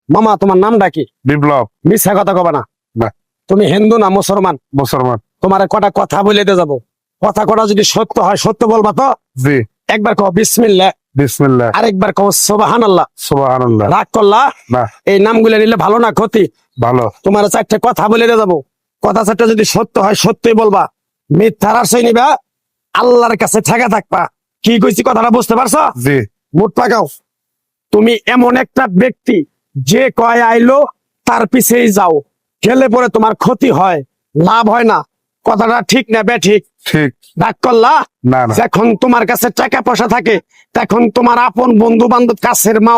মামা তোমার নামটা কি? বিপ্লব। মিথ্যা কথা কবা না। না। তুমি হিন্দু না মুসলমান? মুসলমান। তোমার কটা কথা বলে দিয়ে যাবো, কথা কটা যদি সত্য হয় সত্য বলবা তো? জি। একবার কও বিসমিল্লাহ। বিসমিল্লাহ। আরেকবার কও সুবহানাল্লাহ। সুবহানাল্লাহ। রাগ করলা? না। এই নামগুলো নিলে ভালো না ক্ষতি? ভালো। তোমার চারটে কথা বলে দিয়ে যাবো, কথা চারটে যদি সত্য হয় সত্যই বলবা, মিথ্যার আশ্রয় নিবা, আল্লাহর কাছে ঠেকা থাকবা। কি কইছি কথাটা বুঝতে পারছো? জি। মুখ পাকাও। তুমি এমন একটা ব্যক্তি যে কয় আইলো তার পিছেই যাও, গেলে পরে তোমার ক্ষতি হয়, লাভ হয় না। কথাটা ঠিক না বে ঠিক? ঠিক। রাগ করলা? না না। যখন তোমার কাছে টাকা পয়সা থাকে তখন তোমার আপন বন্ধু বান্ধব, কাছের মা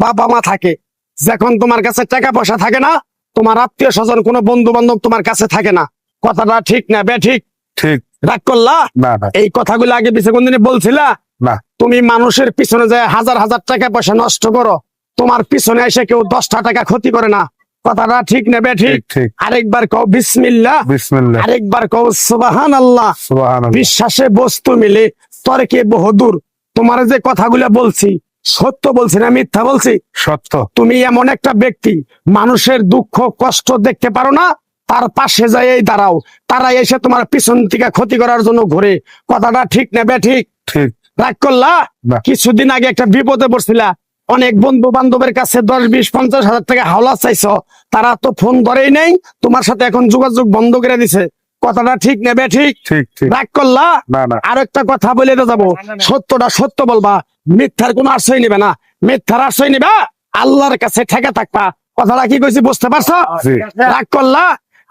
বাবা মা থাকে। যখন তোমার কাছে টাকা পয়সা থাকে না, তোমার আত্মীয় স্বজন কোনো বন্ধু বান্ধব তোমার কাছে থাকে না। কথাটা ঠিক না বে ঠিক? ঠিক। রাগ করলা? না না। এই কথাগুলো আগে পিছে কোনদিন বলছিলা? না। তুমি মানুষের পিছনে যায় হাজার হাজার টাকা পয়সা নষ্ট করো, তোমার পিছনে এসে কেউ 10টা টাকা ক্ষতি করে না। কথাটা ঠিক না বে ঠিক? ঠিক। আরেকবার কও বিসমিল্লাহ। বিসমিল্লাহ। আরেকবার কও সুবহানাল্লাহ। সুবহানাল্লাহ। বিশ্বাসে বস্তু মিলে তর্কে বহুদূর। তোমার যে কথাগুলো বলছি সত্য বলছি না মিথ্যা বলছি? সত্য। তুমি এমন একটা ব্যক্তি, মানুষের দুঃখ কষ্ট দেখতে পারো না, তার পাশে যাই দাঁড়াও, তারা এসে তোমার পিছন থেকে ক্ষতি করার জন্য ঘুরে। কথাটা ঠিক না বে ঠিক? ঠিক। রাগ করলা? না। কিছুদিন আগে একটা বিপদে পড়ছিলা, অনেক বন্ধু বান্ধবের কাছে 10, 20, 50 হাজার টাকা হাওলা চাইছো, তারা তো ফোন ধরেই নেই, তোমার সাথে এখন যোগাযোগ বন্ধ করে দিছে। কথাটা ঠিক না বে ঠিক? ঠিক। ঠিক। রাগ করলা? না না। আর একটা কথা বলে তো যাবো, সত্যটা সত্য বলবা, মিথ্যার কোনো আশ্রয় নিবে না। মিথ্যার আশ্রয় নিবা, আল্লাহর কাছে ঠেকে থাকবা। কথাটা কি কইছি বুঝতে পারছো? জি। রাগ করলা?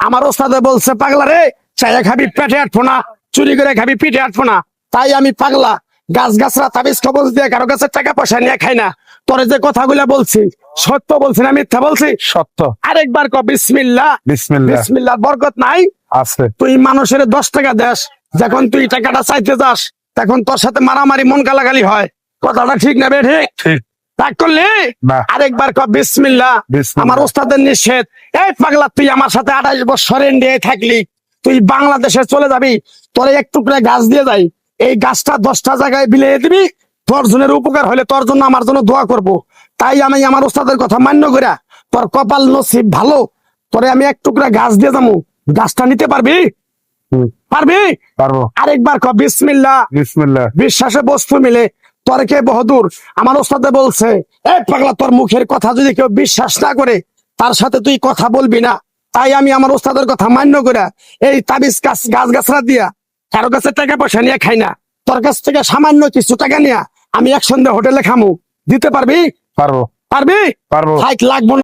আমার ওস্তাদে বলছে পাগলা রে, চাইয়া খাবি পেটে আটবো না, চুরি করে খাবি পিঠে আটবো না। তাই আমি পাগলা, গাছ গাছরা তাবিজ কবজ দিয়ে কারো কাছে টাকা পয়সা নিয়ে খাই না। তোরে যে কথাগুলা বলছি সত্য বলছি না মিথ্যা বলছি? সত্য। আরেকবার ক বিসমিল্লাহ। বিসমিল্লাহ। বিসমিল্লাহর বরকত নাই? আছে। তুই মানুষের 10 টাকা দেস, যখন তুই টাকাটা চাইতে যাস তখন তোর সাথে মারামারি মন গালাগালি হয়। কথাটা ঠিক না বে ঠিক? ঠিক। রাগ করলি? না। আরেকবার ক বিসমিল্লাহ। বিসমিল্লাহ। আমার ওস্তাদের নিষেধ। এই পাগলা, তুই আমার সাথে 28 বছর ইন্ডিয়ায় থাকলি, তুই বাংলাদেশে চলে যাবি, তোর এক টুকরা গাছ দিয়ে যাই, এই গাছটা 10টা জায়গায় বিলিয়ে দিবি, তোর জনের উপকার হলে তোর জন্য আমার জন্য দোয়া করব। তাই আমি আমার ওস্তাদের কথা মান্য করিয়া, তোর কপাল নসিব ভালো, তোরে আমি এক টুকরা গাছ দিয়ে যাবো, গাছটা নিতে পারবি? পারবি? পারবো। আরেকবার ক বিসমিল্লাহ। বিসমিল্লাহ। বিশ্বাসে বস্তু মিলে তর্কে বহুদূর। আমার ওস্তাদে বলছে, এই পাগলা, তোর মুখের কথা যদি কেউ বিশ্বাস না করে তার সাথে তুই কথা বলবি না। তাই আমি আমার ওস্তাদের কথা মান্য করে এই তাবিজ গাছ গাছরা দিয়া কারো কাছে টাকা পয়সা নিয়ে খাই না। তোর কাছ থেকে সামান্য কিছু টাকা নিয়ে আমি একসঙ্গে হোটেলে খামু, দিতে পারবি? পারবো। পারবি? পারবো। লাগবো না।